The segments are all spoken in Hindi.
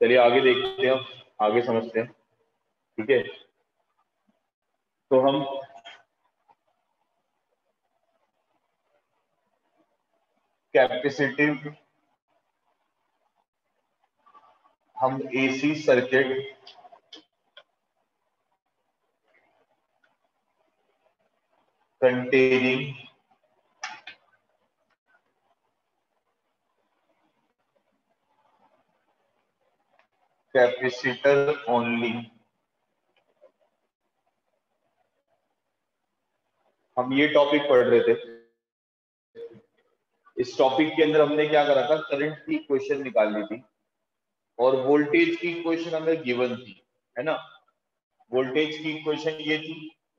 चलिए आगे देखते हैं, अब आगे समझते हैं। ठीक है, तो हम कैपेसिटिव, हम AC circuit containing capacitor only, हम ये टॉपिक पढ़ रहे थे। इस टॉपिक के अंदर हमने क्या करा था, करंट की इक्वेशन निकालनी थी और वोल्टेज की इक्वेशन हमें गिवन थी, है ना। वोल्टेज की इक्वेशन ये थी,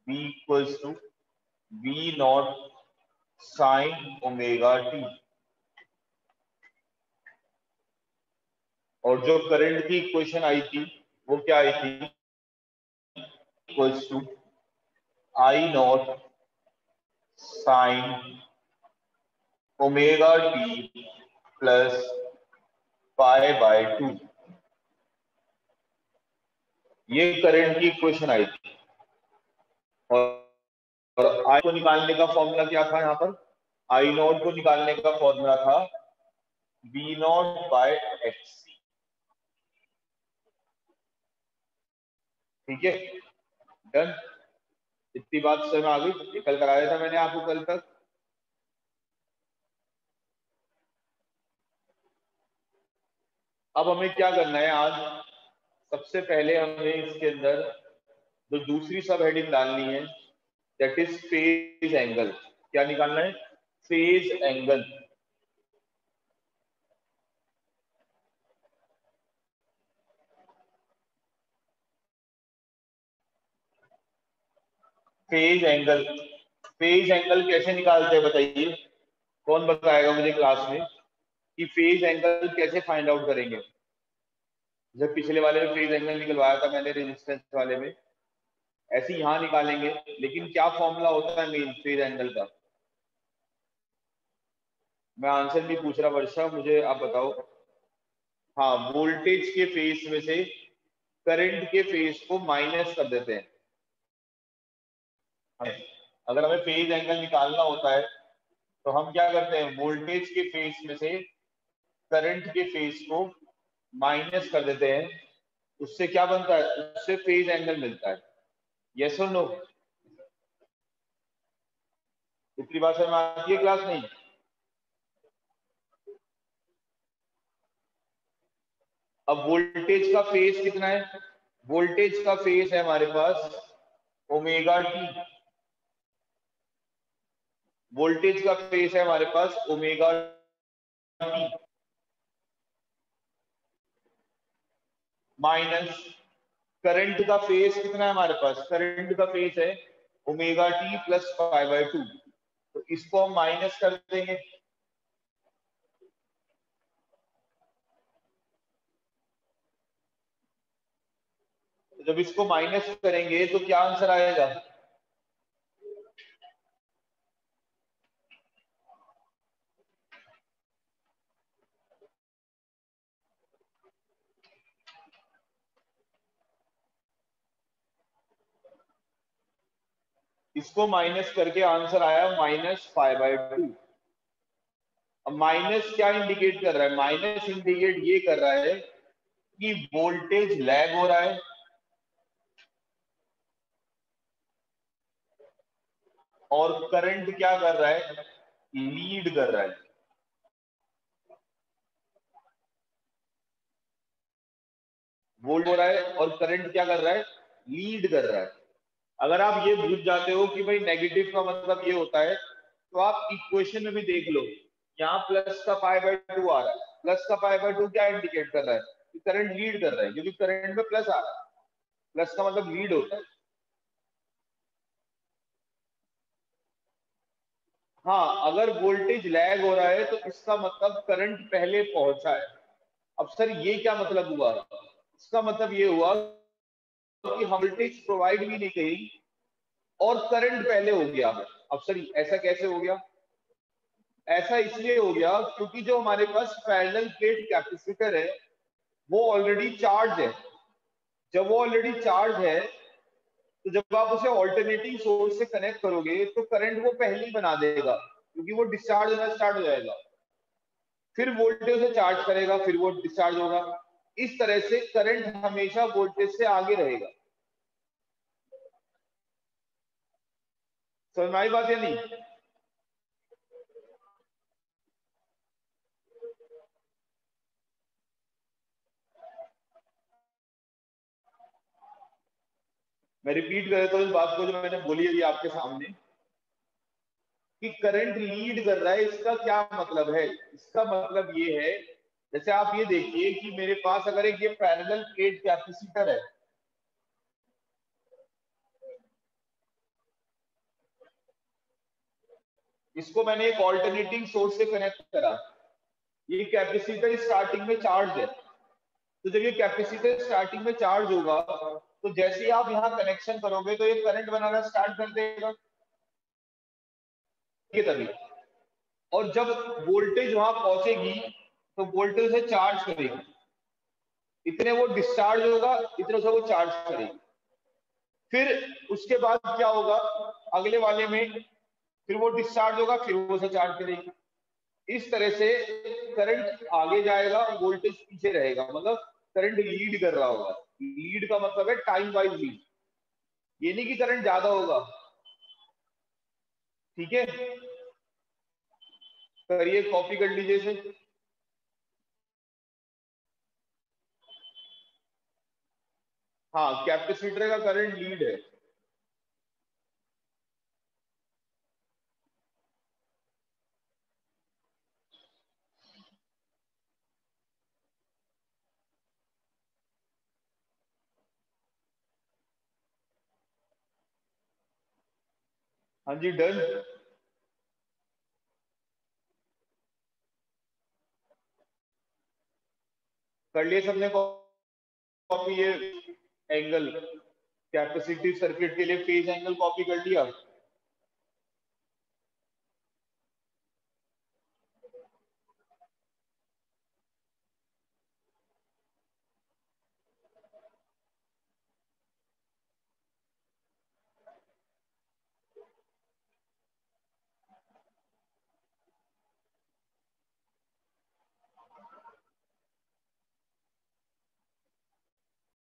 V equals to V naught sine omega t, और जो करंट की इक्वेशन आई थी वो क्या आई थी, equals to I naught sine omega t plus pi by 2। ये करंट की इक्वेशन आई थी, और आई को निकालने का फॉर्मूला क्या था, यहाँ पर आई नॉट को निकालने का फॉर्मूला था बी नॉट बाय एक्स। ठीक है, डन। इतनी बात समझ में आ गई, ये कल कराया था मैंने आपको कल तक। अब हमें क्या करना है आज, सबसे पहले हमें इसके अंदर जो दूसरी सब हेडिंग डालनी है, दैट इज फेज एंगल। क्या निकालना है, phase angle. Phase angle, phase angle कैसे निकालते हैं बताइए, कौन बताएगा मुझे क्लास में कि फेज एंगल कैसे फाइंड आउट करेंगे। जब पिछले वाले में फेज एंगल निकलवाया था मैंने रेजिस्टेंस वाले में, ऐसे ही यहाँ निकालेंगे, लेकिन क्या फॉर्मूला होता है मेन फेज एंगल का। मैं आंसर नहीं पूछ रहा वर्षा, मुझे आप बताओ। हाँ, वोल्टेज के फेज में से करंट के फेज को माइनस कर देते हैं। अगर हमें फेज एंगल निकालना होता है तो हम क्या करते हैं, वोल्टेज के फेज में से करंट के फेज को माइनस कर देते हैं। उससे क्या बनता है, उससे फेज एंगल मिलता है। यस और नो, इतनी बात समझ में आती है क्लास नहीं। अब वोल्टेज का फेज कितना है, वोल्टेज का फेज है हमारे पास ओमेगा टी। वोल्टेज का फेज है हमारे पास ओमेगा टी माइनस करंट का फेज कितना है हमारे पास, करंट का फेज है omega t plus pi by 2। तो इसको हम माइनस कर देंगे। तो जब इसको माइनस करेंगे तो क्या आंसर आएगा, इसको माइनस करके आंसर आया माइनस पाई बाय 2। अब माइनस क्या इंडिकेट कर रहा है, माइनस इंडिकेट ये कर रहा है कि वोल्टेज लैग हो रहा है और करंट क्या कर रहा है, लीड कर रहा है। वोल्ट हो रहा है और करंट क्या कर रहा है, लीड कर रहा है। अगर आप ये भूल जाते हो कि भाई नेगेटिव का मतलब ये होता है, तो आप इक्वेशन में भी देख लो, यहाँ प्लस का पाई बाय 2 आ रहा है। प्लस का पाई बाय 2 क्या इंडिकेट कर रहा है कि करंट लीड कर रहा है, क्योंकि करंट में प्लस आ रहा है। प्लस का मतलब लीड होता है। हाँ, अगर वोल्टेज लैग हो रहा है तो इसका मतलब करंट पहले पहुंचा है। अब सर ये क्या मतलब हुआ, इसका मतलब ये हुआ कि हम वोल्टेज प्रोवाइड भी नहीं करी और करंट पहले हो गया। अब सर ऐसा कैसे हो गया, ऐसा इसलिए हो गया क्योंकि जो हमारे पास पैरेलल प्लेट कैपेसिटर है वो ऑलरेडी चार्ज है। जब वो ऑलरेडी चार्ज है तो जब आप उसे ऑल्टरनेटिंग सोर्स से कनेक्ट करोगे तो करंट वो पहले ही बना देगा, क्योंकि वो डिस्चार्ज होना स्टार्ट हो जाएगा। फिर वोल्टेज उसे चार्ज करेगा, फिर वो डिस्चार्ज होगा। इस तरह से करंट हमेशा वोल्टेज से आगे रहेगा। समझ में आई बात या नहीं? मैं रिपीट कर देता हूँ इस बात को जो मैंने बोली अभी आपके सामने, कि करंट लीड कर रहा है। इसका क्या मतलब है? इसका मतलब ये है, जैसे आप ये देखिए कि मेरे पास अगर एक ये पैरेलल प्लेट कैपेसिटर है, इसको मैंने एक ऑल्टरनेटिंग सोर्स से कनेक्ट करा। ये कैपेसिटर स्टार्टिंग में चार्ज है, तो जब ये कैपेसिटर स्टार्टिंग में चार्ज होगा तो जैसे ही आप यहाँ कनेक्शन करोगे तो ये करंट बनाना स्टार्ट कर देगा, ये तभी। और जब वोल्टेज वहां पहुंचेगी तो वोल्टेज से चार्ज करेगी, इतने वो डिस्चार्ज होगा, इतने से वो चार्ज करेगी। फिर उसके बाद क्या होगा, अगले वाले में फिर वो डिस्चार्ज होगा, फिर वो से चार्ज करेगी। इस तरह से करंट आगे जाएगा, वोल्टेज पीछे रहेगा, मतलब करंट लीड कर रहा होगा। लीड का मतलब है टाइम वाइज लीड, ये नहीं कि करंट ज्यादा होगा। ठीक है, करिए कॉपी कर लीजिए इसे। हाँ, कैपेसिटर का करंट लीड है। हाँ जी, डन। कर लिए सबने कॉपी? ये एंगल कैपेसिटिव सर्किट के लिए फेज एंगल कॉपी कर लिया।